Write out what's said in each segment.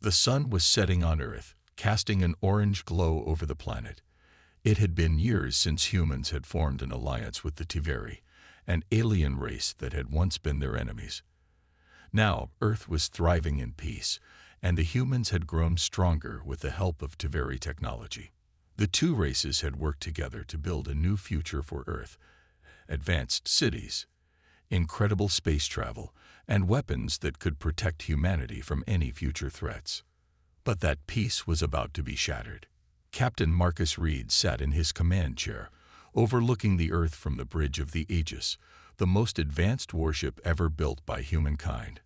The sun was setting on Earth, casting an orange glow over the planet. It had been years since humans had formed an alliance with the Tiveri, an alien race that had once been their enemies. Now, Earth was thriving in peace, and the humans had grown stronger with the help of Tiveri technology. The two races had worked together to build a new future for Earth: advanced cities, incredible space travel, and weapons that could protect humanity from any future threats. But that peace was about to be shattered. Captain Marcus Reed sat in his command chair, overlooking the Earth from the bridge of the Aegis, the most advanced warship ever built by humankind.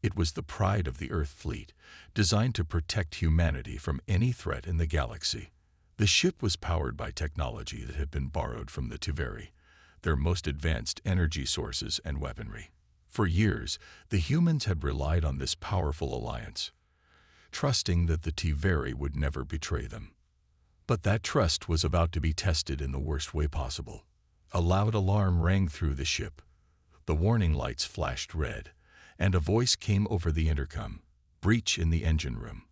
It was the pride of the Earth fleet, designed to protect humanity from any threat in the galaxy. The ship was powered by technology that had been borrowed from the Tiveri, their most advanced energy sources and weaponry. For years, the humans had relied on this powerful alliance, trusting that the Tiveri would never betray them. But that trust was about to be tested in the worst way possible. A loud alarm rang through the ship. The warning lights flashed red, and a voice came over the intercom. "Breach in the engine room.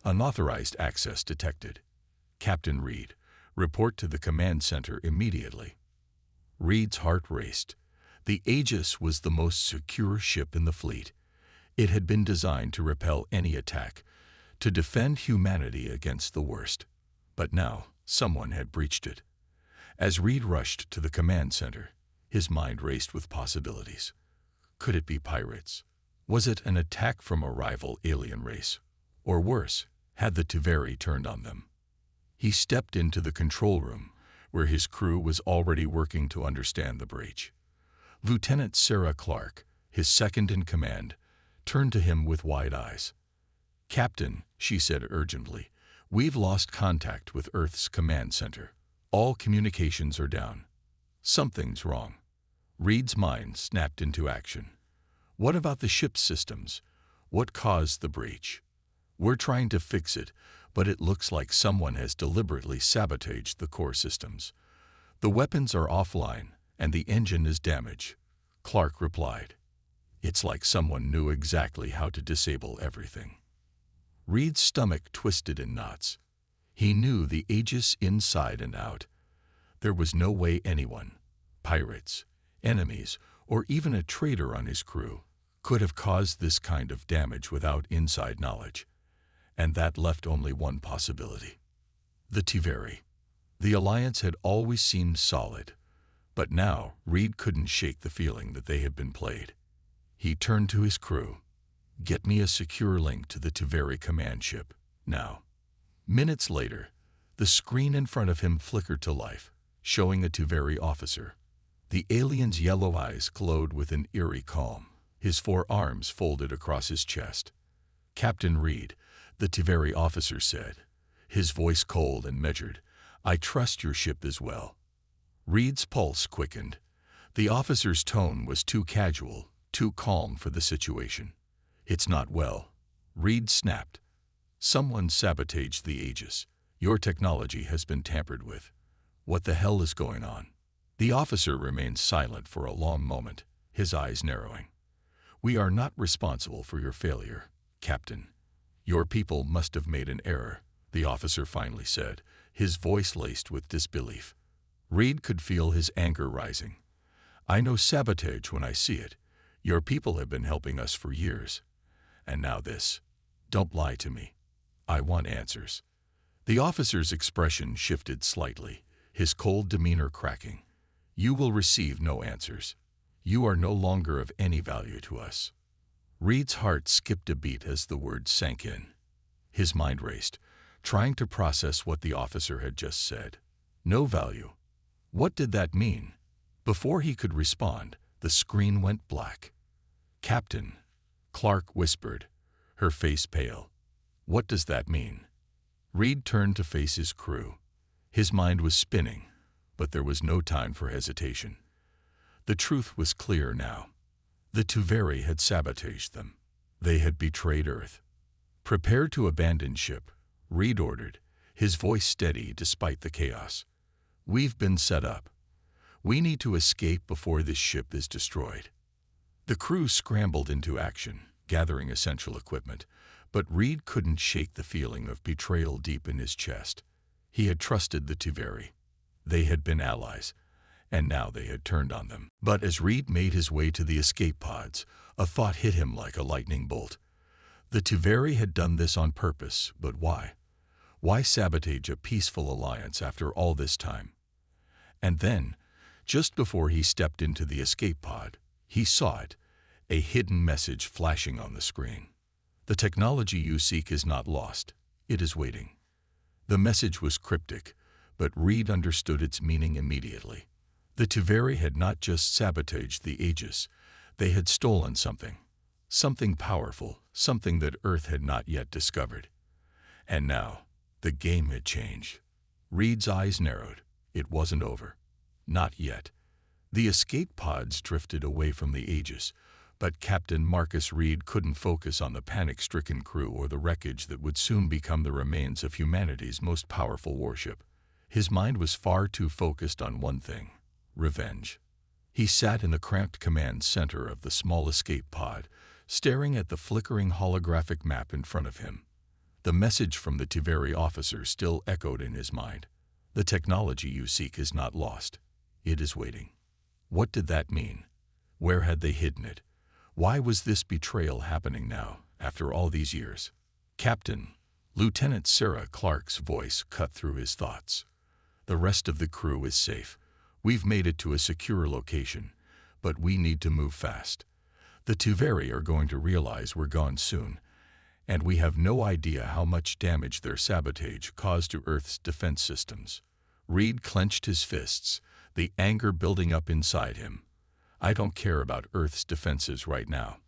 Unauthorized access detected. Captain Reed, report to the command center immediately." Reed's heart raced. The Aegis was the most secure ship in the fleet. It had been designed to repel any attack, to defend humanity against the worst. But now, someone had breached it. As Reed rushed to the command center, his mind raced with possibilities. Could it be pirates? Was it an attack from a rival alien race? Or worse, had the Tiveri turned on them? He stepped into the control room, where his crew was already working to understand the breach. Lieutenant Sarah Clark, his second in command, turned to him with wide eyes. "Captain," she said urgently, "we've lost contact with Earth's command center. All communications are down. Something's wrong." Reed's mind snapped into action. "What about the ship's systems? What caused the breach?" "We're trying to fix it, but it looks like someone has deliberately sabotaged the core systems. The weapons are offline, and the engine is damaged," Clark replied. "It's like someone knew exactly how to disable everything." Reed's stomach twisted in knots. He knew the Aegis inside and out. There was no way anyone, pirates, enemies, or even a traitor on his crew, could have caused this kind of damage without inside knowledge. And that left only one possibility: the Tiveri. The alliance had always seemed solid, but now Reed couldn't shake the feeling that they had been played. He turned to his crew. "Get me a secure link to the Tiveri command ship, now." Minutes later, the screen in front of him flickered to life, showing a Tiveri officer. The alien's yellow eyes glowed with an eerie calm, his 4 arms folded across his chest. "Captain Reed," the Tiveri officer said, his voice cold and measured, "I trust your ship as well." Reed's pulse quickened. The officer's tone was too casual, too calm for the situation. "It's not well," Reed snapped. "Someone sabotaged the Aegis. Your technology has been tampered with. What the hell is going on?" The officer remained silent for a long moment, his eyes narrowing. "We are not responsible for your failure, Captain. Your people must have made an error," the officer finally said, his voice laced with disbelief. Reed could feel his anger rising. "I know sabotage when I see it. Your people have been helping us for years. And now this. Don't lie to me. I want answers." The officer's expression shifted slightly, his cold demeanor cracking. "You will receive no answers. You are no longer of any value to us." Reed's heart skipped a beat as the words sank in. His mind raced, trying to process what the officer had just said. No value. What did that mean? Before he could respond, the screen went black. "Captain," Clark whispered, her face pale. "What does that mean?" Reed turned to face his crew. His mind was spinning, but there was no time for hesitation. The truth was clear now. The Tiveri had sabotaged them. They had betrayed Earth. "Prepare to abandon ship," Reed ordered, his voice steady despite the chaos. "We've been set up. We need to escape before this ship is destroyed." The crew scrambled into action, gathering essential equipment, But Reed couldn't shake the feeling of betrayal deep in his chest. He had trusted the Tiveri. They had been allies, and now they had turned on them. But as Reed made his way to the escape pods, a thought hit him like a lightning bolt. The Tiveri had done this on purpose, but why? Why sabotage a peaceful alliance after all this time? And then, just before he stepped into the escape pod, he saw it, a hidden message flashing on the screen. The technology you seek is not lost. It is waiting. The message was cryptic, but Reed understood its meaning immediately. The Tiveri had not just sabotaged the Aegis, they had stolen something. Something powerful, something that Earth had not yet discovered. And now, the game had changed. Reed's eyes narrowed. It wasn't over. Not yet. The escape pods drifted away from the Aegis, but Captain Marcus Reed couldn't focus on the panic-stricken crew or the wreckage that would soon become the remains of humanity's most powerful warship. His mind was far too focused on one thing: revenge. He sat in the cramped command center of the small escape pod, staring at the flickering holographic map in front of him. The message from the Tiveri officer still echoed in his mind. The technology you seek is not lost. It is waiting. What did that mean? Where had they hidden it? Why was this betrayal happening now, after all these years? Captain, Lieutenant Sarah Clark's voice cut through his thoughts. The rest of the crew is safe. We've made it to a secure location, but we need to move fast. The Tiveri are going to realize we're gone soon, and we have no idea how much damage their sabotage caused to Earth's defense systems. Reed clenched his fists, the anger building up inside him. I don't care about Earth's defenses right now.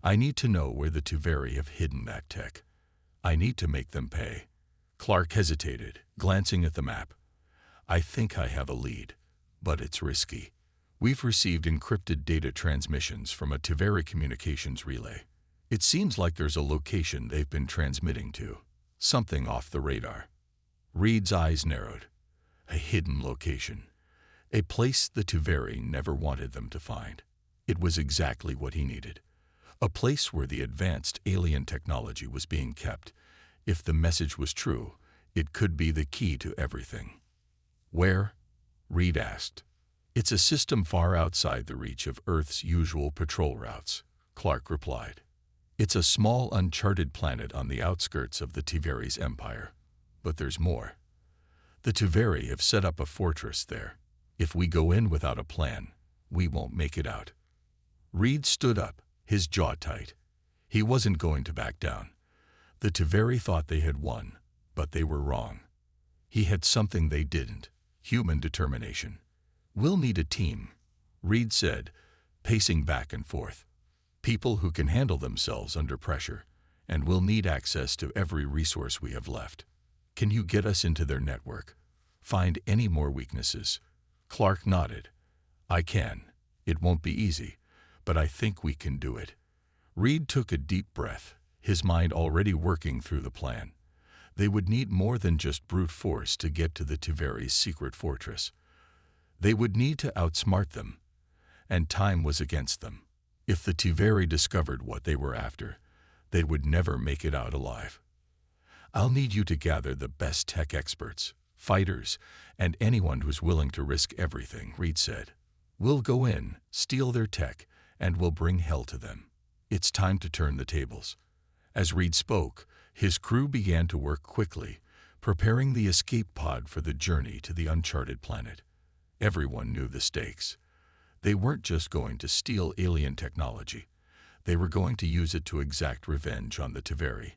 I need to know where the Tiveri have hidden that tech. I need to make them pay. Clark hesitated, glancing at the map. I think I have a lead, but it's risky. We've received encrypted data transmissions from a Tiveri communications relay. It seems like there's a location they've been transmitting to. Something off the radar. Reed's eyes narrowed. A hidden location. A place the Tiveri never wanted them to find. It was exactly what he needed. A place where the advanced alien technology was being kept. If the message was true, it could be the key to everything. Where? Reed asked. It's a system far outside the reach of Earth's usual patrol routes, Clark replied. It's a small uncharted planet on the outskirts of the Tiveri's empire. But there's more. The Tiveri have set up a fortress there. If we go in without a plan, we won't make it out. Reed stood up, his jaw tight. He wasn't going to back down. The Tiveri thought they had won, but they were wrong. He had something they didn't: human determination. We'll need a team, Reed said, pacing back and forth. People who can handle themselves under pressure, and we'll need access to every resource we have left. Can you get us into their network? Find any more weaknesses? Clark nodded. I can. It won't be easy, but I think we can do it. Reed took a deep breath, his mind already working through the plan. They would need more than just brute force to get to the Tiveri's secret fortress. They would need to outsmart them, and time was against them. If the Tiveri discovered what they were after, they would never make it out alive. I'll need you to gather the best tech experts, fighters, and anyone who's willing to risk everything, Reed said. We'll go in, steal their tech, and we'll bring hell to them. It's time to turn the tables. As Reed spoke, his crew began to work quickly, preparing the escape pod for the journey to the uncharted planet. Everyone knew the stakes. They weren't just going to steal alien technology. They were going to use it to exact revenge on the Tiveri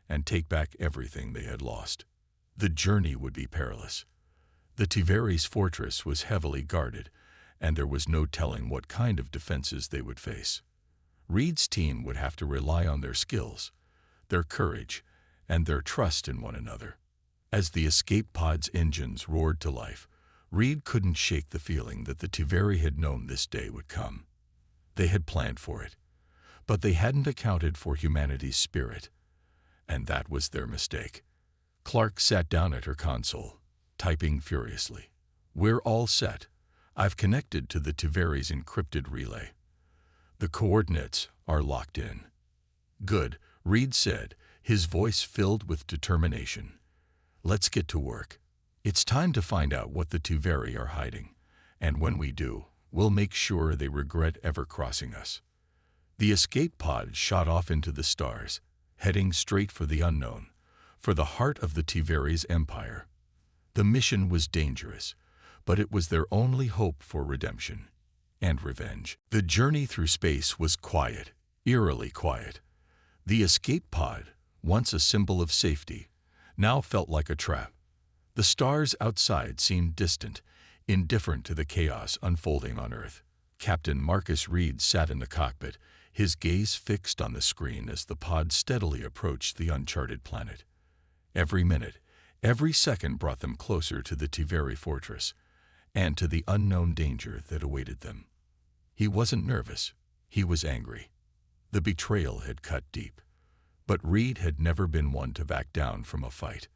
and take back everything they had lost. The journey would be perilous. The Tiveri's fortress was heavily guarded, and there was no telling what kind of defenses they would face. Reed's team would have to rely on their skills, their courage, and their trust in one another. As the escape pod's engines roared to life, Reed couldn't shake the feeling that the Tiveri had known this day would come. They had planned for it, but they hadn't accounted for humanity's spirit, and that was their mistake. Clark sat down at her console, typing furiously. We're all set. I've connected to the Tiveri's encrypted relay. The coordinates are locked in. Good, Reed said, his voice filled with determination. "Let's get to work. It's time to find out what the Tuveri are hiding, and when we do, we'll make sure they regret ever crossing us." The escape pod shot off into the stars, heading straight for the unknown, for the heart of the Tuveri's empire. The mission was dangerous, but it was their only hope for redemption and revenge. The journey through space was quiet, eerily quiet. The escape pod, once a symbol of safety, now felt like a trap. The stars outside seemed distant, indifferent to the chaos unfolding on Earth. Captain Marcus Reed sat in the cockpit, his gaze fixed on the screen as the pod steadily approached the uncharted planet. Every minute, every second brought them closer to the Tuveri fortress and to the unknown danger that awaited them. He wasn't nervous, he was angry. The betrayal had cut deep. But Reed had never been one to back down from a fight.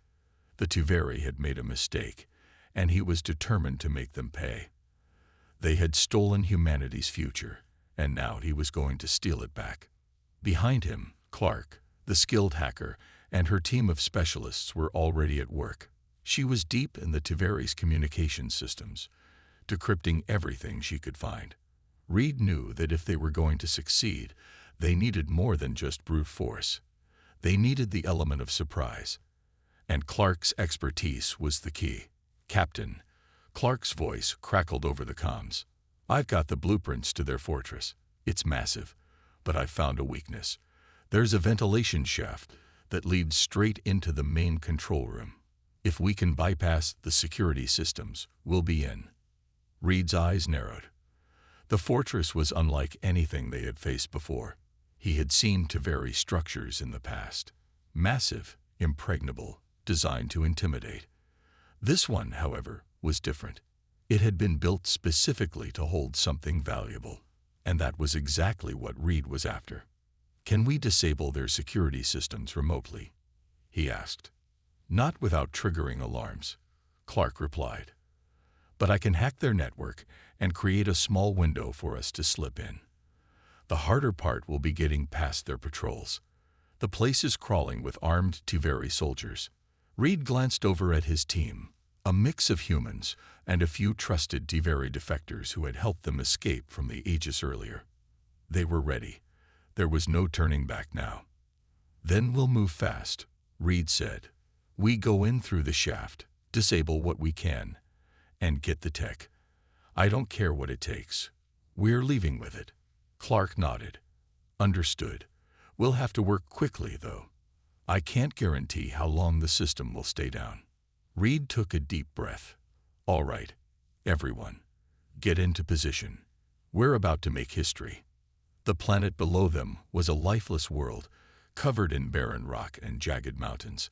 The Tuveri had made a mistake, and he was determined to make them pay. They had stolen humanity's future, and now he was going to steal it back. Behind him, Clark, the skilled hacker, and her team of specialists were already at work. She was deep in the Tuveri's communication systems, decrypting everything she could find. Reed knew that if they were going to succeed, they needed more than just brute force. They needed the element of surprise. And Clark's expertise was the key. "Captain," Clark's voice crackled over the comms. "I've got the blueprints to their fortress. It's massive, but I've found a weakness. There's a ventilation shaft that leads straight into the main control room. If we can bypass the security systems, we'll be in." Reed's eyes narrowed. The fortress was unlike anything they had faced before. He had seen Tuveri structures in the past. Massive, impregnable, designed to intimidate. This one, however, was different. It had been built specifically to hold something valuable, and that was exactly what Reed was after. "Can we disable their security systems remotely?" he asked. "Not without triggering alarms," Clark replied. "But I can hack their network and create a small window for us to slip in. The harder part will be getting past their patrols. The place is crawling with armed Tuveri soldiers." Reed glanced over at his team, a mix of humans and a few trusted Tuveri defectors who had helped them escape from the Aegis earlier. They were ready. There was no turning back now. "Then we'll move fast," Reed said. "We go in through the shaft, disable what we can, and get the tech. I don't care what it takes. We're leaving with it." Clark nodded. "Understood. We'll have to work quickly, though. I can't guarantee how long the system will stay down." Reed took a deep breath. "All right, everyone, get into position. We're about to make history." The planet below them was a lifeless world, covered in barren rock and jagged mountains.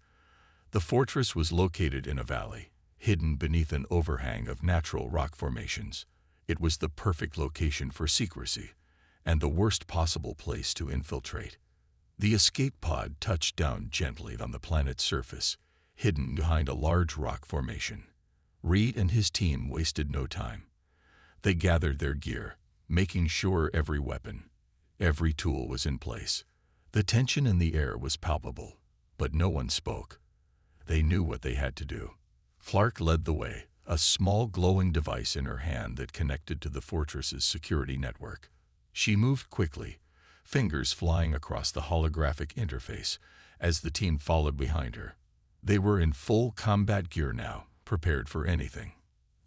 The fortress was located in a valley, hidden beneath an overhang of natural rock formations. It was the perfect location for secrecy, and the worst possible place to infiltrate. The escape pod touched down gently on the planet's surface, hidden behind a large rock formation. Reed and his team wasted no time. They gathered their gear, making sure every weapon, every tool was in place. The tension in the air was palpable, but no one spoke. They knew what they had to do. Clark led the way, a small glowing device in her hand that connected to the fortress's security network. She moved quickly, fingers flying across the holographic interface as the team followed behind her. They were in full combat gear now, prepared for anything.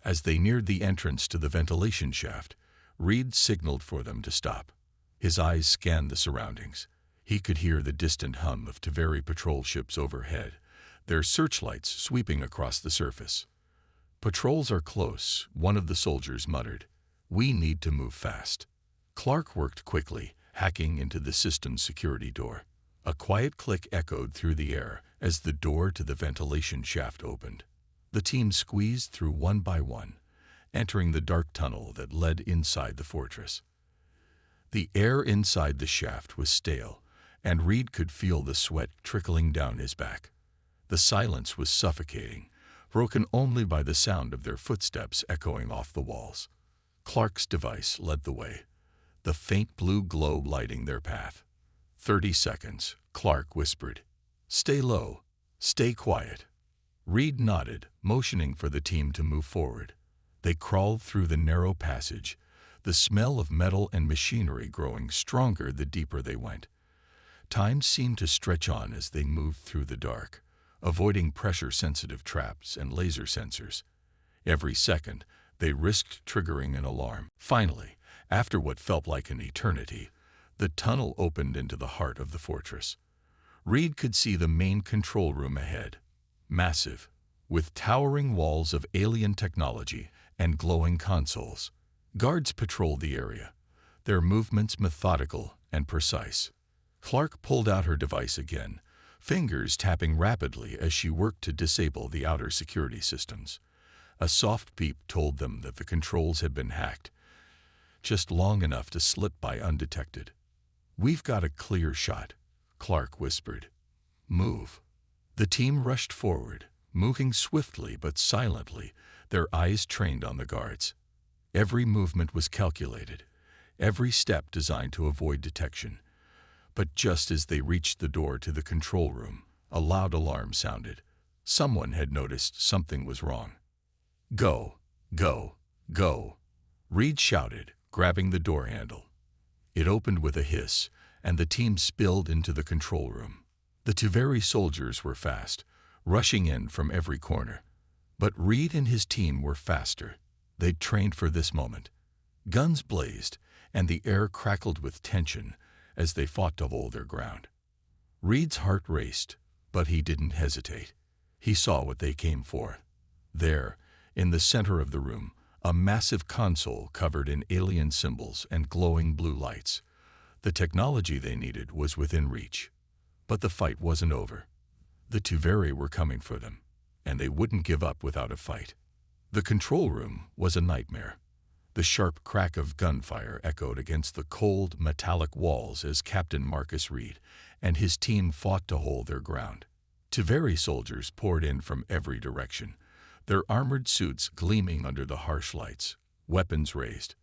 As they neared the entrance to the ventilation shaft, Reed signaled for them to stop. His eyes scanned the surroundings. He could hear the distant hum of Tuveri patrol ships overhead, their searchlights sweeping across the surface. "Patrols are close," one of the soldiers muttered. "We need to move fast." Clark worked quickly, hacking into the system's security door. A quiet click echoed through the air as the door to the ventilation shaft opened. The team squeezed through one by one, entering the dark tunnel that led inside the fortress. The air inside the shaft was stale, and Reed could feel the sweat trickling down his back. The silence was suffocating, broken only by the sound of their footsteps echoing off the walls. Clark's device led the way, the faint blue glow lighting their path. 30 seconds, Clark whispered. Stay low. Stay quiet. Reed nodded, motioning for the team to move forward. They crawled through the narrow passage, the smell of metal and machinery growing stronger the deeper they went. Time seemed to stretch on as they moved through the dark, avoiding pressure-sensitive traps and laser sensors. Every second, they risked triggering an alarm. Finally, after what felt like an eternity, the tunnel opened into the heart of the fortress. Reed could see the main control room ahead, massive, with towering walls of alien technology and glowing consoles. Guards patrolled the area, their movements methodical and precise. Clark pulled out her device again, fingers tapping rapidly as she worked to disable the outer security systems. A soft beep told them that the controls had been hacked, just long enough to slip by undetected. "We've got a clear shot," Clark whispered. "Move." The team rushed forward, moving swiftly but silently, their eyes trained on the guards. Every movement was calculated, every step designed to avoid detection. But just as they reached the door to the control room, a loud alarm sounded. Someone had noticed something was wrong. "Go, go, go," Reed shouted, grabbing the door handle. It opened with a hiss, and the team spilled into the control room. The Tuveri soldiers were fast, rushing in from every corner. But Reed and his team were faster. They'd trained for this moment. Guns blazed, and the air crackled with tension as they fought to hold their ground. Reed's heart raced, but he didn't hesitate. He saw what they came for. There, in the center of the room, a massive console covered in alien symbols and glowing blue lights. The technology they needed was within reach. But the fight wasn't over. The Tuveri were coming for them, and they wouldn't give up without a fight. The control room was a nightmare. The sharp crack of gunfire echoed against the cold, metallic walls as Captain Marcus Reed and his team fought to hold their ground. Tuveri soldiers poured in from every direction, their armored suits gleaming under the harsh lights, weapons raised.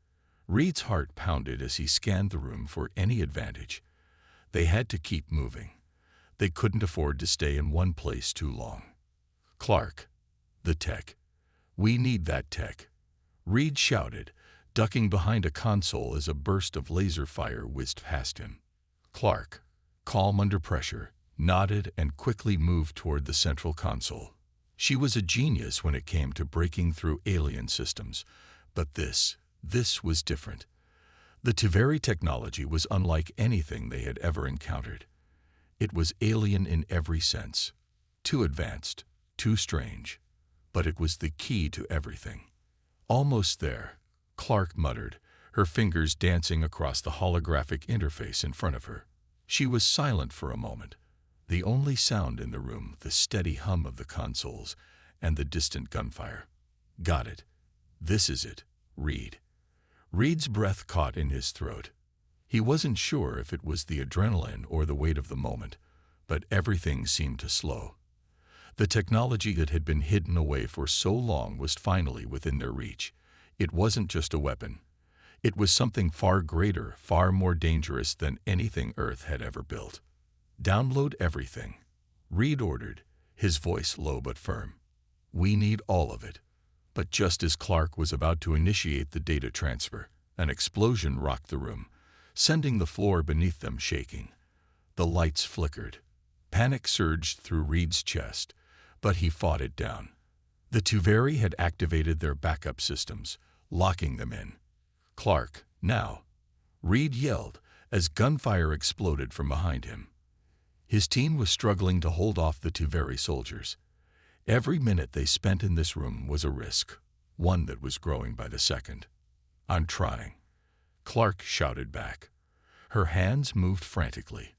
Reed's heart pounded as he scanned the room for any advantage. They had to keep moving. They couldn't afford to stay in one place too long. "Clark, the tech. We need that tech," Reed shouted, ducking behind a console as a burst of laser fire whizzed past him. Clark, calm under pressure, nodded and quickly moved toward the central console. She was a genius when it came to breaking through alien systems, but this was different. The Tuveri technology was unlike anything they had ever encountered. It was alien in every sense, too advanced, too strange, but it was the key to everything. Almost there, Clark muttered, her fingers dancing across the holographic interface in front of her. She was silent for a moment, the only sound in the room the steady hum of the consoles and the distant gunfire. "Got it. This is it, Reed." Reed's breath caught in his throat. He wasn't sure if it was the adrenaline or the weight of the moment, but everything seemed to slow. The technology that had been hidden away for so long was finally within their reach. It wasn't just a weapon. It was something far greater, far more dangerous than anything Earth had ever built. "Download everything," Reed ordered, his voice low but firm. "We need all of it." But just as Clark was about to initiate the data transfer, an explosion rocked the room, sending the floor beneath them shaking. The lights flickered. Panic surged through Reed's chest, but he fought it down. The Tuveri had activated their backup systems, locking them in. "Clark, now!" Reed yelled as gunfire exploded from behind him. His team was struggling to hold off the Tuveri soldiers. Every minute they spent in this room was a risk, one that was growing by the second. "I'm trying," Clark shouted back. Her hands moved frantically,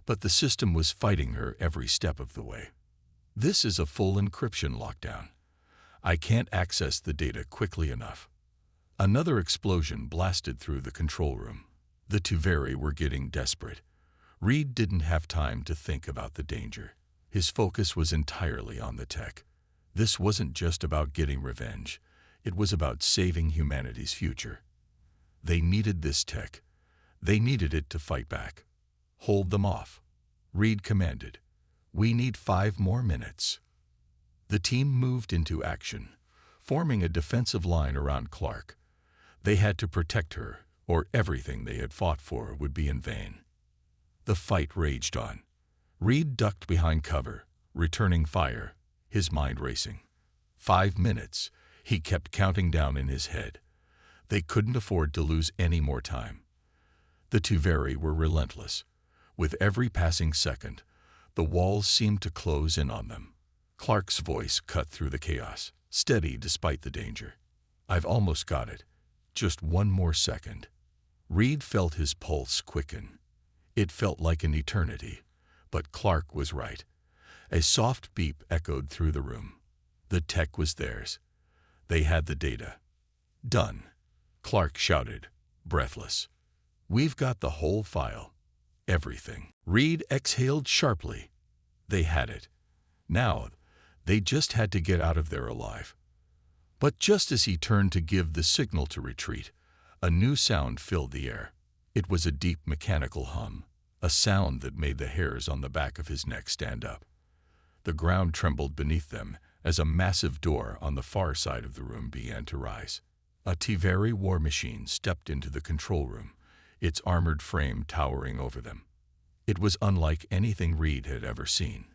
but the system was fighting her every step of the way. "This is a full encryption lockdown. I can't access the data quickly enough." Another explosion blasted through the control room. The Tuveri were getting desperate. Reed didn't have time to think about the danger. His focus was entirely on the tech. This wasn't just about getting revenge. It was about saving humanity's future. They needed this tech. They needed it to fight back. "Hold them off," Reed commanded. We need 5 more minutes. The team moved into action, forming a defensive line around Clark. They had to protect her, or everything they had fought for would be in vain. The fight raged on. Reed ducked behind cover, returning fire, his mind racing. 5 minutes, he kept counting down in his head. They couldn't afford to lose any more time. The Tuveri were relentless. With every passing second, the walls seemed to close in on them. Clark's voice cut through the chaos, steady despite the danger. I've almost got it. Just 1 more second. Reed felt his pulse quicken. It felt like an eternity, but Clark was right. A soft beep echoed through the room. The tech was theirs. They had the data. Done. Clark shouted, breathless. We've got the whole file. Everything. Reed exhaled sharply. They had it. Now, they just had to get out of there alive. But just as he turned to give the signal to retreat, a new sound filled the air. It was a deep mechanical hum, a sound that made the hairs on the back of his neck stand up. The ground trembled beneath them as a massive door on the far side of the room began to rise. A Tuveri war machine stepped into the control room, its armored frame towering over them. It was unlike anything Reed had ever seen.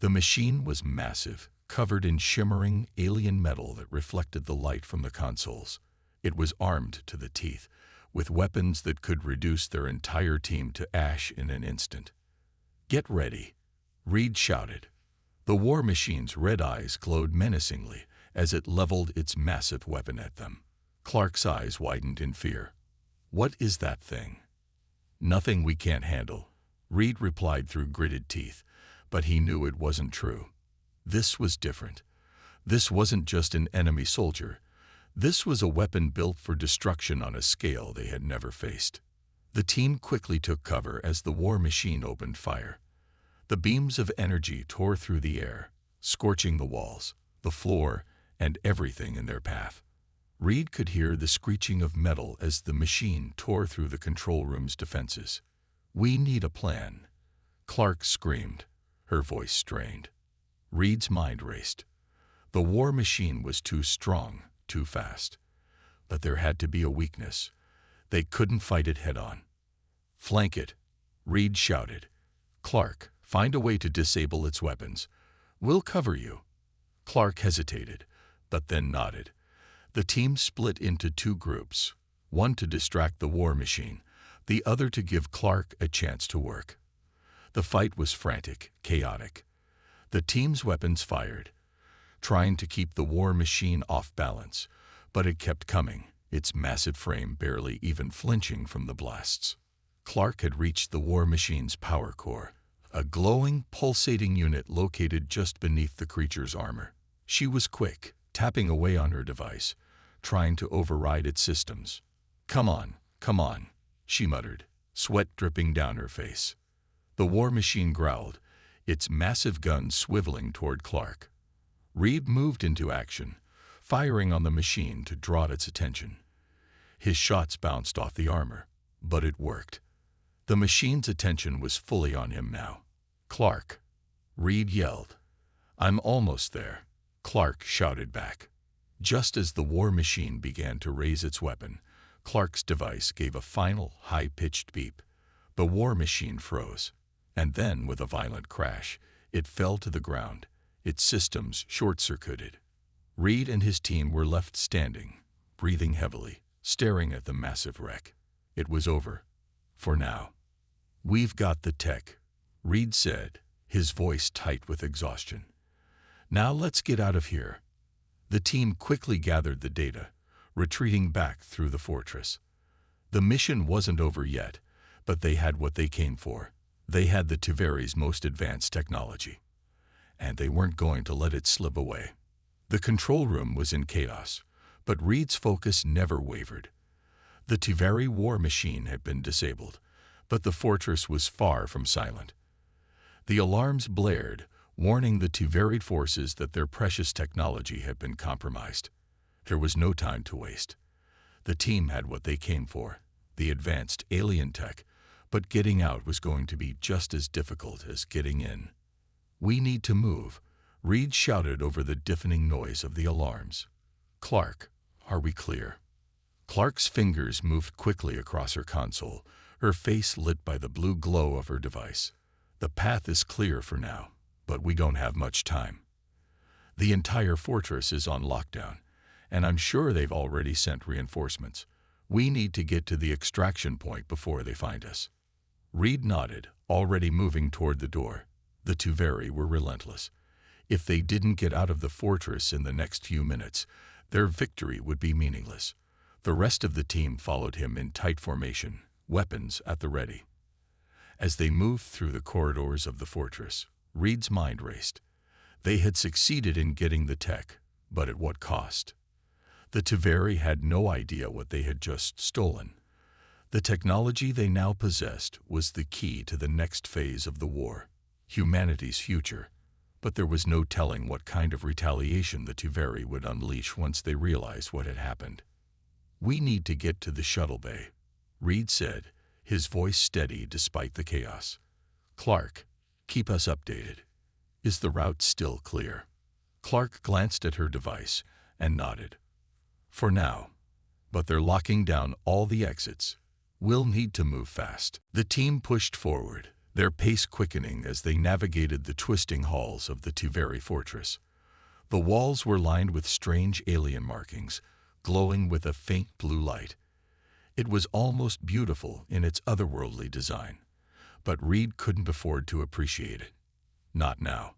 The machine was massive, covered in shimmering alien metal that reflected the light from the consoles. It was armed to the teeth, with weapons that could reduce their entire team to ash in an instant. Get ready, Reed shouted. The war machine's red eyes glowed menacingly as it leveled its massive weapon at them. Clark's eyes widened in fear. What is that thing? Nothing we can't handle, Reed replied through gritted teeth, but he knew it wasn't true. This was different. This wasn't just an enemy soldier. This was a weapon built for destruction on a scale they had never faced. The team quickly took cover as the war machine opened fire. The beams of energy tore through the air, scorching the walls, the floor, and everything in their path. Reed could hear the screeching of metal as the machine tore through the control room's defenses. We need a plan. Clark screamed, her voice strained. Reed's mind raced. The war machine was too strong, too fast. But there had to be a weakness. They couldn't fight it head-on. Flank it, Reed shouted. Clark, find a way to disable its weapons. We'll cover you. Clark hesitated, but then nodded. The team split into 2 groups, one to distract the war machine, the other to give Clark a chance to work. The fight was frantic, chaotic. The team's weapons fired, trying to keep the war machine off balance, but it kept coming, its massive frame barely even flinching from the blasts. Clark had reached the war machine's power core, a glowing, pulsating unit located just beneath the creature's armor. She was quick, tapping away on her device, trying to override its systems. Come on, she muttered, sweat dripping down her face. The war machine growled, its massive gun swiveling toward Clark. Reed moved into action, firing on the machine to draw its attention. His shots bounced off the armor, but it worked. The machine's attention was fully on him now. Clark, Reed yelled. I'm almost there, Clark shouted back. Just as the war machine began to raise its weapon, Clark's device gave a final, high-pitched beep. The war machine froze, and then, with a violent crash, it fell to the ground, its systems short-circuited. Reed and his team were left standing, breathing heavily, staring at the massive wreck. It was over. For now. We've got the tech, Reed said, his voice tight with exhaustion. Now let's get out of here. The team quickly gathered the data, retreating back through the fortress. The mission wasn't over yet, but they had what they came for. They had the Tuveri's most advanced technology, and they weren't going to let it slip away. The control room was in chaos, but Reed's focus never wavered. The Tuveri war machine had been disabled, but the fortress was far from silent. The alarms blared, warning the Tuveri forces that their precious technology had been compromised. There was no time to waste. The team had what they came for, the advanced alien tech, but getting out was going to be just as difficult as getting in. "We need to move," Reed shouted over the deafening noise of the alarms. "Clark, are we clear?" Clark's fingers moved quickly across her console, her face lit by the blue glow of her device. "The path is clear for now, but we don't have much time. The entire fortress is on lockdown, and I'm sure they've already sent reinforcements. We need to get to the extraction point before they find us." Reed nodded, already moving toward the door. The Tuveri were relentless. If they didn't get out of the fortress in the next few minutes, their victory would be meaningless. The rest of the team followed him in tight formation, weapons at the ready. As they moved through the corridors of the fortress, Reed's mind raced. They had succeeded in getting the tech, but at what cost? The Tuveri had no idea what they had just stolen. The technology they now possessed was the key to the next phase of the war, humanity's future. But there was no telling what kind of retaliation the Tuveri would unleash once they realized what had happened. "We need to get to the shuttle bay," Reed said, his voice steady despite the chaos. "Clark, keep us updated. Is the route still clear?" Clark glanced at her device and nodded. "For now. But they're locking down all the exits. We'll need to move fast." The team pushed forward, their pace quickening as they navigated the twisting halls of the Tuveri fortress. The walls were lined with strange alien markings, glowing with a faint blue light. It was almost beautiful in its otherworldly design, but Reed couldn't afford to appreciate it. Not now.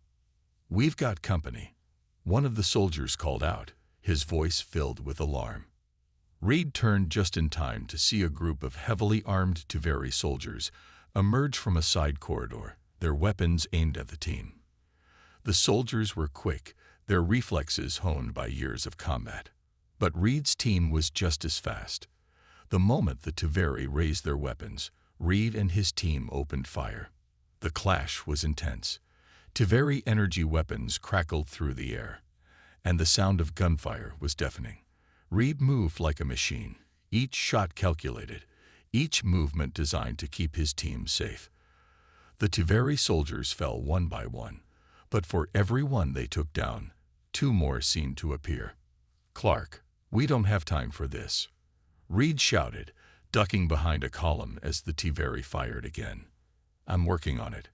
"We've got company," one of the soldiers called out, his voice filled with alarm. Reed turned just in time to see a group of heavily armed Tuveri soldiers emerge from a side corridor, their weapons aimed at the team. The soldiers were quick, their reflexes honed by years of combat. But Reed's team was just as fast. The moment the Tuveri raised their weapons, Reed and his team opened fire. The clash was intense. Tuveri energy weapons crackled through the air, and the sound of gunfire was deafening. Reed moved like a machine, each shot calculated, each movement designed to keep his team safe. The Tuveri soldiers fell one by one, but for every one they took down, two more seemed to appear. "Clark, we don't have time for this," Reed shouted, ducking behind a column as the Tuveri fired again. "I'm working on it,"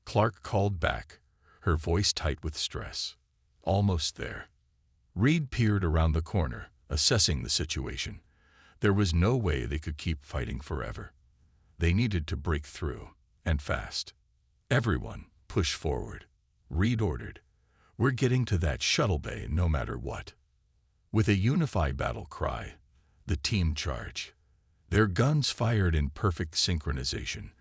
Clark called back, her voice tight with stress. "Almost there." Reed peered around the corner, assessing the situation. There was no way they could keep fighting forever. They needed to break through, and fast. "Everyone, push forward," Reed ordered. "We're getting to that shuttle bay no matter what." With a unified battle cry, the team charged. Their guns fired in perfect synchronization,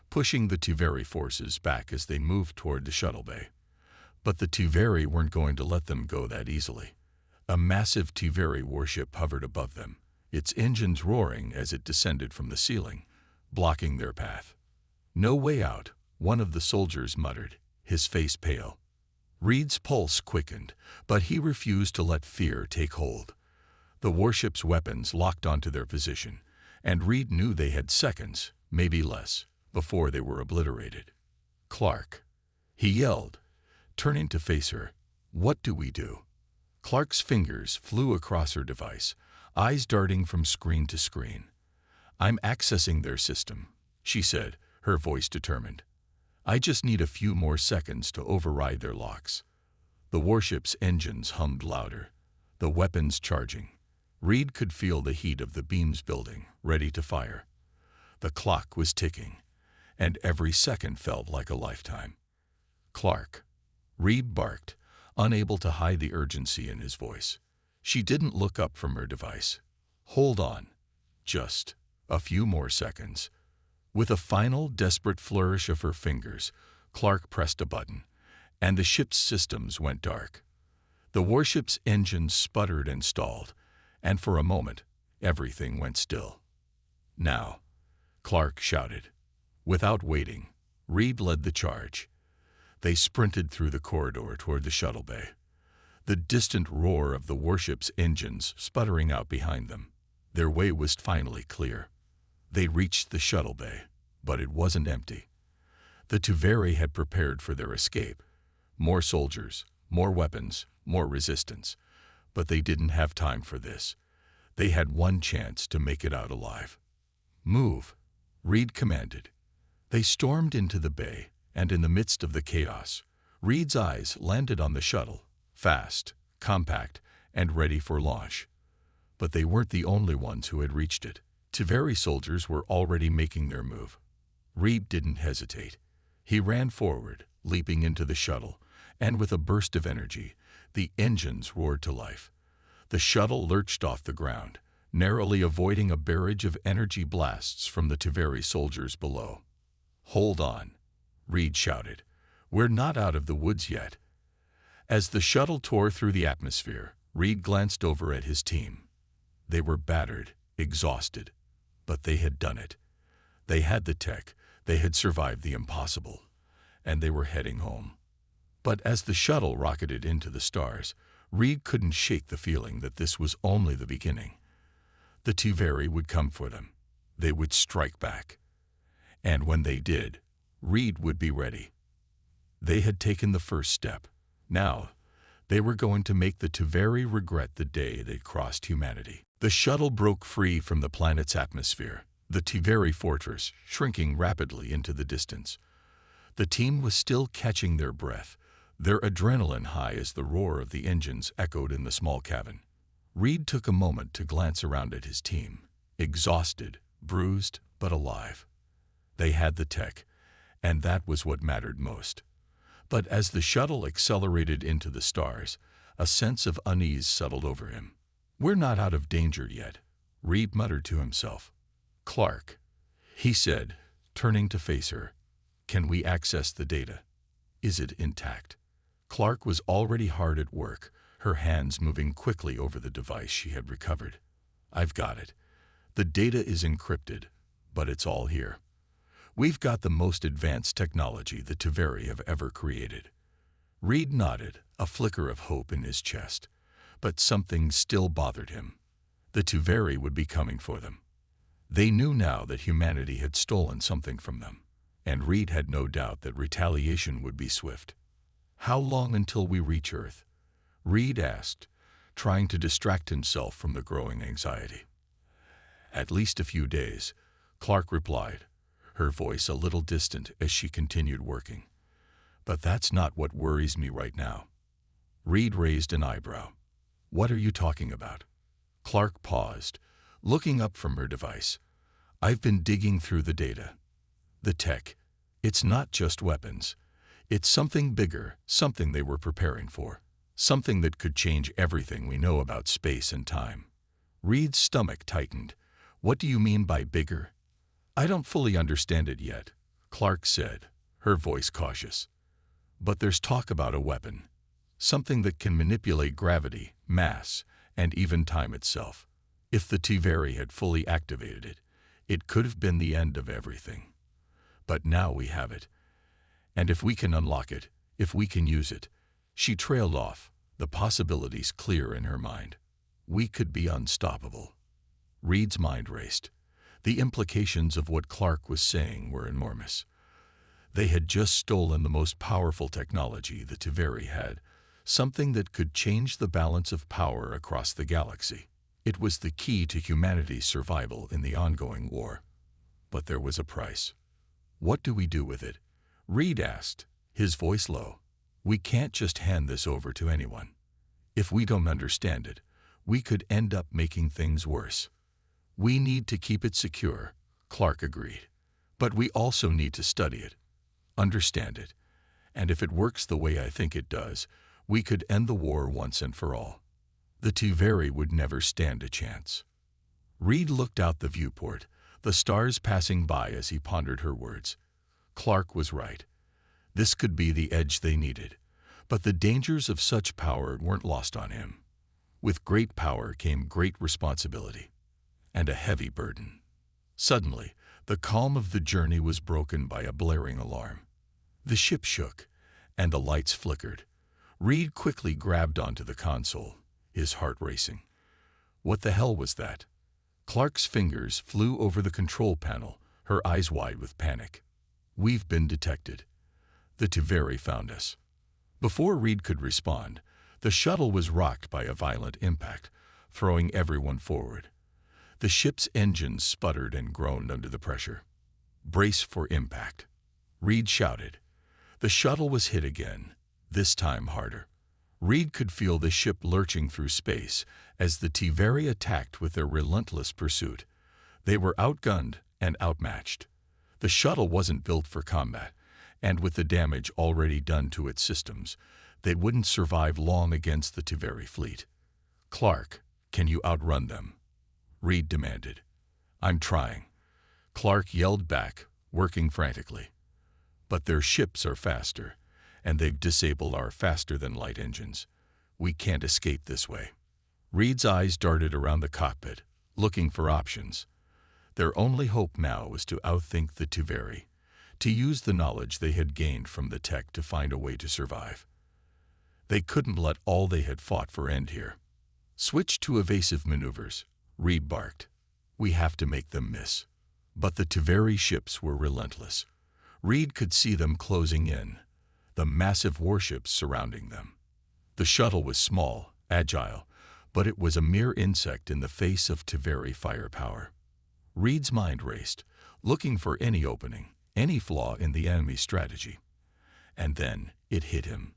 pushing the Tuveri forces back as they moved toward the shuttle bay. But the Tuveri weren't going to let them go that easily. A massive Tuveri warship hovered above them, its engines roaring as it descended from the ceiling, blocking their path. "No way out," one of the soldiers muttered, his face pale. Reed's pulse quickened, but he refused to let fear take hold. The warship's weapons locked onto their position, and Reed knew they had seconds, maybe less, before they were obliterated. "Clark," he yelled, turning to face her, "what do we do?" Clark's fingers flew across her device, eyes darting from screen to screen. "I'm accessing their system," she said, her voice determined. "I just need a few more seconds to override their locks." The warship's engines hummed louder, the weapons charging. Reed could feel the heat of the beams building, ready to fire. The clock was ticking, and every second felt like a lifetime. "Clark," Reed barked, unable to hide the urgency in his voice. She didn't look up from her device. "Hold on. Just a few more seconds." With a final, desperate flourish of her fingers, Clark pressed a button, and the ship's systems went dark. The warship's engines sputtered and stalled, and for a moment, everything went still. "Now," Clark shouted. Without waiting, Reed led the charge. They sprinted through the corridor toward the shuttle bay, the distant roar of the warship's engines sputtering out behind them. Their way was finally clear. They reached the shuttle bay, but it wasn't empty. The Tuveri had prepared for their escape. More soldiers, more weapons, more resistance. But they didn't have time for this. They had one chance to make it out alive. Move, Reed commanded. They stormed into the bay, and in the midst of the chaos, Reed's eyes landed on the shuttle, fast, compact, and ready for launch. But they weren't the only ones who had reached it. Taveri soldiers were already making their move. Reed didn't hesitate. He ran forward, leaping into the shuttle, and with a burst of energy, the engines roared to life. The shuttle lurched off the ground, narrowly avoiding a barrage of energy blasts from the Taveri soldiers below. "Hold on," Reed shouted. "We're not out of the woods yet." As the shuttle tore through the atmosphere, Reed glanced over at his team. They were battered, exhausted, but they had done it. They had the tech, they had survived the impossible, and they were heading home. But as the shuttle rocketed into the stars, Reed couldn't shake the feeling that this was only the beginning. The Taveri would come for them. They would strike back. And when they did, Reed would be ready. They had taken the first step. Now, they were going to make the Taveri regret the day they'd crossed humanity. The shuttle broke free from the planet's atmosphere, the Taveri fortress shrinking rapidly into the distance. The team was still catching their breath, their adrenaline high as the roar of the engines echoed in the small cabin. Reed took a moment to glance around at his team, exhausted, bruised, but alive. They had the tech, and that was what mattered most. But as the shuttle accelerated into the stars, a sense of unease settled over him. "We're not out of danger yet," Reed muttered to himself. "Clark," he said, turning to face her, "can we access the data? Is it intact?" Clark was already hard at work, her hands moving quickly over the device she had recovered. "I've got it. The data is encrypted, but it's all here. We've got the most advanced technology the Taveri have ever created." Reed nodded, a flicker of hope in his chest. But something still bothered him. The Taveri would be coming for them. They knew now that humanity had stolen something from them, and Reed had no doubt that retaliation would be swift. "How long until we reach Earth?" Reed asked, trying to distract himself from the growing anxiety. "At least a few days," Clark replied, her voice a little distant as she continued working. "But that's not what worries me right now." Reed raised an eyebrow. "What are you talking about?" Clark paused, looking up from her device. "I've been digging through the data. The tech, it's not just weapons. It's something bigger, something they were preparing for. Something that could change everything we know about space and time." Reed's stomach tightened. "What do you mean by bigger?" "I don't fully understand it yet," Clark said, her voice cautious. "But there's talk about a weapon. Something that can manipulate gravity, mass, and even time itself. If the Taveri had fully activated it, it could have been the end of everything. But now we have it. And if we can unlock it, if we can use it," she trailed off, the possibilities clear in her mind. "We could be unstoppable." Reed's mind raced. The implications of what Clark was saying were enormous. They had just stolen the most powerful technology the Taveri had, something that could change the balance of power across the galaxy. It was the key to humanity's survival in the ongoing war. But there was a price. "What do we do with it?" Reed asked, his voice low. "We can't just hand this over to anyone. If we don't understand it, we could end up making things worse." "We need to keep it secure," Clark agreed. "But we also need to study it, understand it, and if it works the way I think it does, we could end the war once and for all. The Taveri would never stand a chance." Reed looked out the viewport, the stars passing by as he pondered her words. Clark was right. This could be the edge they needed, but the dangers of such power weren't lost on him. With great power came great responsibility, and a heavy burden. Suddenly, the calm of the journey was broken by a blaring alarm. The ship shook, and the lights flickered. Reed quickly grabbed onto the console, his heart racing. What the hell was that? Clark's fingers flew over the control panel, her eyes wide with panic. "We've been detected. The Taveri found us." Before Reed could respond, the shuttle was rocked by a violent impact, throwing everyone forward. The ship's engines sputtered and groaned under the pressure. "Brace for impact," Reed shouted. The shuttle was hit again, this time harder. Reed could feel the ship lurching through space as the Tivari attacked with their relentless pursuit. They were outgunned and outmatched. The shuttle wasn't built for combat, and with the damage already done to its systems, they wouldn't survive long against the Tivari fleet. "Clark, can you outrun them?" Reed demanded. "I'm trying," Clark yelled back, working frantically. "But their ships are faster, and they've disabled our faster-than-light engines. We can't escape this way." Reed's eyes darted around the cockpit, looking for options. Their only hope now was to outthink the Tivari, to use the knowledge they had gained from the tech to find a way to survive. They couldn't let all they had fought for end here. "Switch to evasive maneuvers," Reed barked. "We have to make them miss." But the Tivari ships were relentless. Reed could see them closing in, the massive warships surrounding them. The shuttle was small, agile, but it was a mere insect in the face of Tivari firepower. Reed's mind raced, looking for any opening, any flaw in the enemy's strategy. And then it hit him.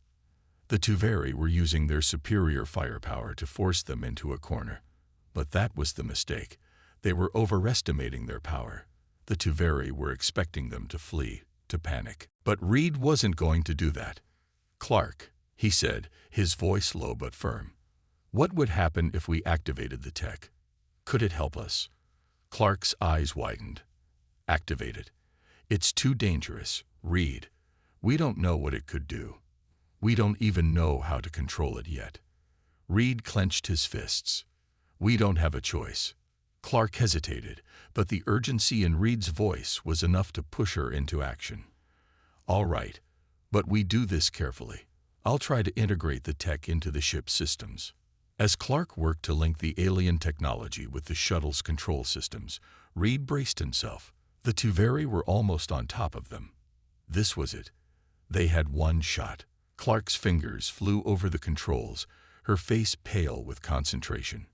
The Tivari were using their superior firepower to force them into a corner. But that was the mistake. They were overestimating their power. The Tivari were expecting them to flee, to panic. But Reed wasn't going to do that. "Clark," he said, his voice low but firm. "What would happen if we activated the tech? Could it help us?" Clark's eyes widened. "Activate it. It's too dangerous, Reed. We don't know what it could do. We don't even know how to control it yet." Reed clenched his fists. "We don't have a choice." Clark hesitated, but the urgency in Reed's voice was enough to push her into action. "All right, but we do this carefully. I'll try to integrate the tech into the ship's systems." As Clark worked to link the alien technology with the shuttle's control systems, Reed braced himself. The Tivari were almost on top of them. This was it. They had one shot. Clark's fingers flew over the controls, her face pale with concentration.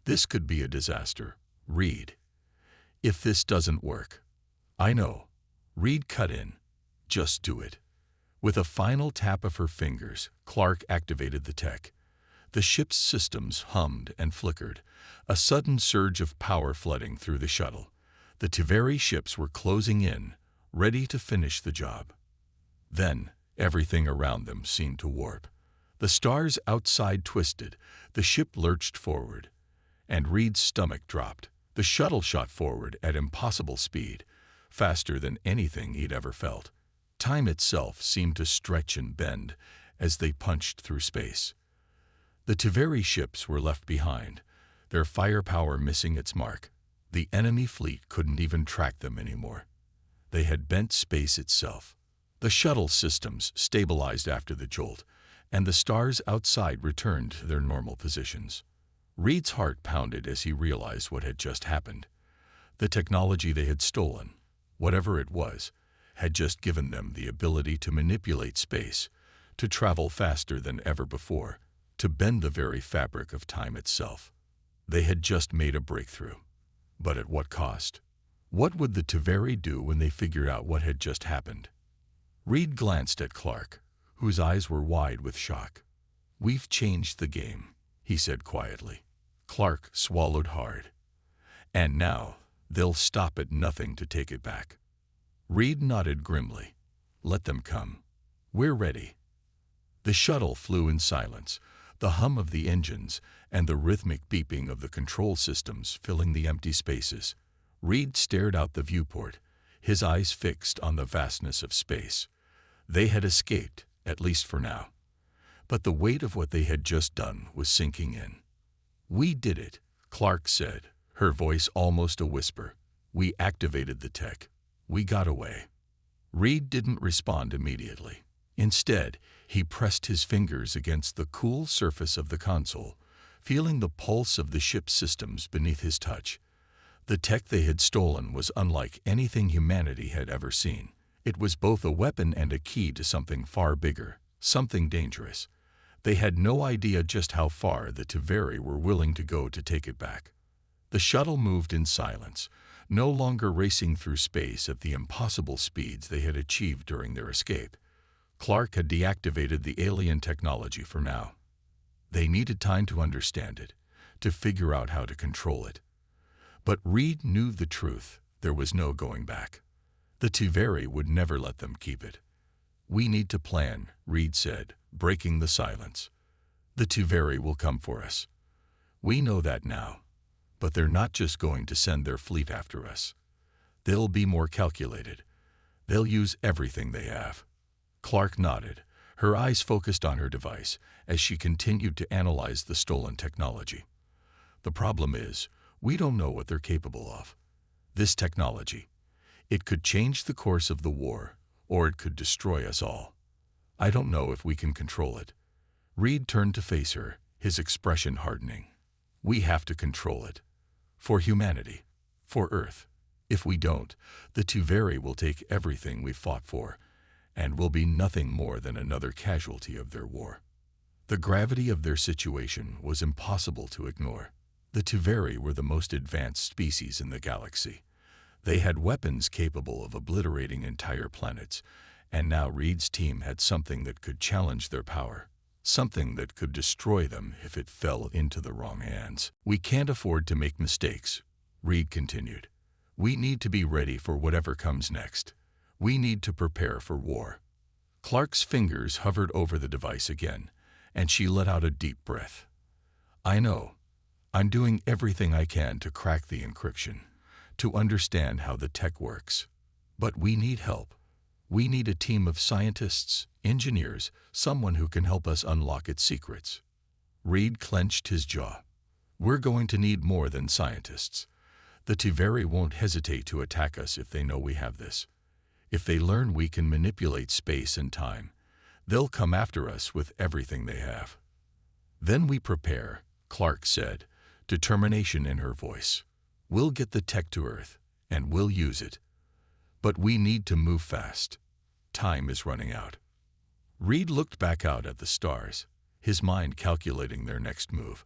"This could be a disaster, Reed. If this doesn't work." "I know." Reed cut in. "Just do it." With a final tap of her fingers, Clark activated the tech. The ship's systems hummed and flickered, a sudden surge of power flooding through the shuttle. The Tivari ships were closing in, ready to finish the job. Then, everything around them seemed to warp. The stars outside twisted, the ship lurched forward, and Reed's stomach dropped. The shuttle shot forward at impossible speed, faster than anything he'd ever felt. Time itself seemed to stretch and bend as they punched through space. The Tivari ships were left behind, their firepower missing its mark. The enemy fleet couldn't even track them anymore. They had bent space itself. The shuttle systems stabilized after the jolt, and the stars outside returned to their normal positions. Reed's heart pounded as he realized what had just happened. The technology they had stolen, whatever it was, had just given them the ability to manipulate space, to travel faster than ever before, to bend the very fabric of time itself. They had just made a breakthrough. But at what cost? What would the Tivari do when they figured out what had just happened? Reed glanced at Clark, whose eyes were wide with shock. "We've changed the game," he said quietly. Clark swallowed hard. "And now, they'll stop at nothing to take it back." Reed nodded grimly. "Let them come. We're ready." The shuttle flew in silence, the hum of the engines and the rhythmic beeping of the control systems filling the empty spaces. Reed stared out the viewport, his eyes fixed on the vastness of space. They had escaped, at least for now. But the weight of what they had just done was sinking in. "We did it," Clark said, her voice almost a whisper. "We activated the tech. We got away." Reed didn't respond immediately. Instead, he pressed his fingers against the cool surface of the console, feeling the pulse of the ship's systems beneath his touch. The tech they had stolen was unlike anything humanity had ever seen. It was both a weapon and a key to something far bigger, something dangerous. They had no idea just how far the Teveri were willing to go to take it back. The shuttle moved in silence, no longer racing through space at the impossible speeds they had achieved during their escape. Clark had deactivated the alien technology for now. They needed time to understand it, to figure out how to control it. But Reed knew the truth. There was no going back. The Teveri would never let them keep it. "We need to plan," Reed said, breaking the silence. "The Teveri will come for us. We know that now. But they're not just going to send their fleet after us. They'll be more calculated. They'll use everything they have." Clark nodded, her eyes focused on her device as she continued to analyze the stolen technology. "The problem is, we don't know what they're capable of. This technology, it could change the course of the war, or it could destroy us all. I don't know if we can control it." Reed turned to face her, his expression hardening. "We have to control it. For humanity. For Earth. If we don't, the Teveri will take everything we've fought for, and will be nothing more than another casualty of their war." The gravity of their situation was impossible to ignore. The Teveri were the most advanced species in the galaxy. They had weapons capable of obliterating entire planets, and now Reed's team had something that could challenge their power. Something that could destroy them if it fell into the wrong hands. "We can't afford to make mistakes," Reed continued. "We need to be ready for whatever comes next. We need to prepare for war." Clark's fingers hovered over the device again, and she let out a deep breath. "I know. I'm doing everything I can to crack the encryption, to understand how the tech works. But we need help. We need a team of scientists, engineers, someone who can help us unlock its secrets." Reed clenched his jaw. "We're going to need more than scientists. The Teveri won't hesitate to attack us if they know we have this. If they learn we can manipulate space and time, they'll come after us with everything they have." "Then we prepare," Clark said, determination in her voice. "We'll get the tech to Earth, and we'll use it. But we need to move fast. Time is running out." Reed looked back out at the stars, his mind calculating their next move.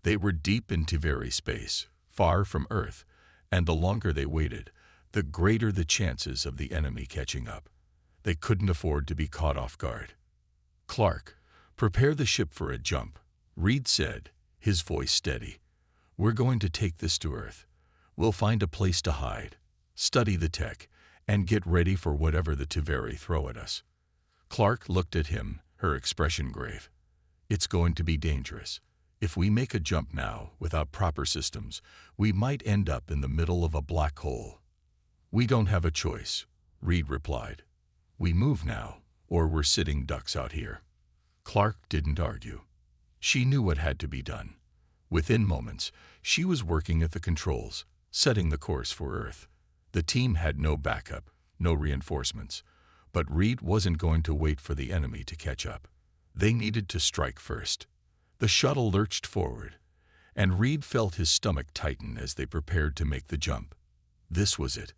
They were deep in Teveri space, far from Earth, and the longer they waited, the greater the chances of the enemy catching up. They couldn't afford to be caught off guard. "Clark, prepare the ship for a jump," Reed said, his voice steady. "We're going to take this to Earth. We'll find a place to hide, study the tech, and get ready for whatever the Teveri throw at us." Clark looked at him, her expression grave. "It's going to be dangerous. If we make a jump now, without proper systems, we might end up in the middle of a black hole." "We don't have a choice," Reed replied. "We move now, or we're sitting ducks out here." Clark didn't argue. She knew what had to be done. Within moments, she was working at the controls, setting the course for Earth. The team had no backup, no reinforcements, but Reed wasn't going to wait for the enemy to catch up. They needed to strike first. The shuttle lurched forward, and Reed felt his stomach tighten as they prepared to make the jump. This was it.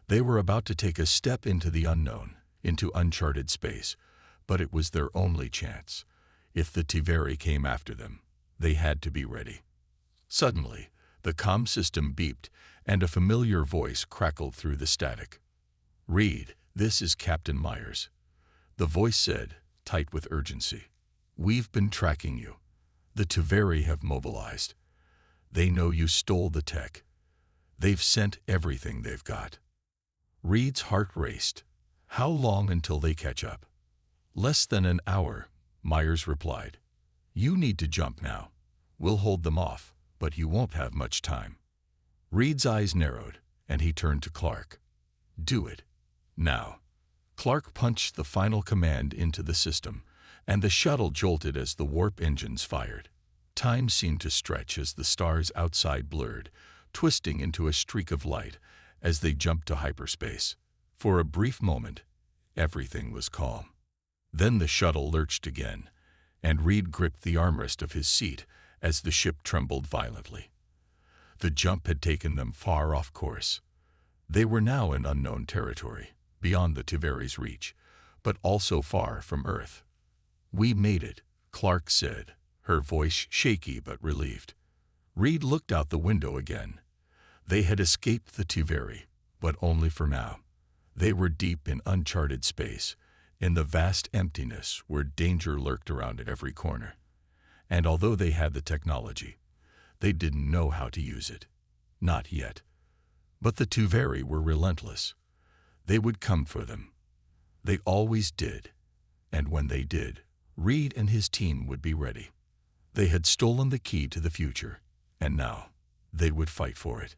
They were about to take a step into the unknown, into uncharted space, but it was their only chance. If the Teveri came after them, they had to be ready. Suddenly, the comm system beeped, and a familiar voice crackled through the static. "Reed, this is Captain Myers." The voice said, tight with urgency. "We've been tracking you. The Teveri have mobilized. They know you stole the tech. They've sent everything they've got." Reed's heart raced. "How long until they catch up?" "Less than an hour," Myers replied. "You need to jump now. We'll hold them off, but you won't have much time." Reed's eyes narrowed, and he turned to Clark. "Do it. Now." Clark punched the final command into the system, and the shuttle jolted as the warp engines fired. Time seemed to stretch as the stars outside blurred, twisting into a streak of light as they jumped to hyperspace. For a brief moment, everything was calm. Then the shuttle lurched again, and Reed gripped the armrest of his seat as the ship trembled violently. The jump had taken them far off course. They were now in unknown territory, beyond the Teveri's reach, but also far from Earth. "We made it," Clark said, her voice shaky but relieved. Reed looked out the window again. They had escaped the Tuveri, but only for now. They were deep in uncharted space, in the vast emptiness where danger lurked around at every corner. And although they had the technology, they didn't know how to use it. Not yet. But the Tuveri were relentless. They would come for them. They always did. And when they did, Reed and his team would be ready. They had stolen the key to the future, and now they would fight for it.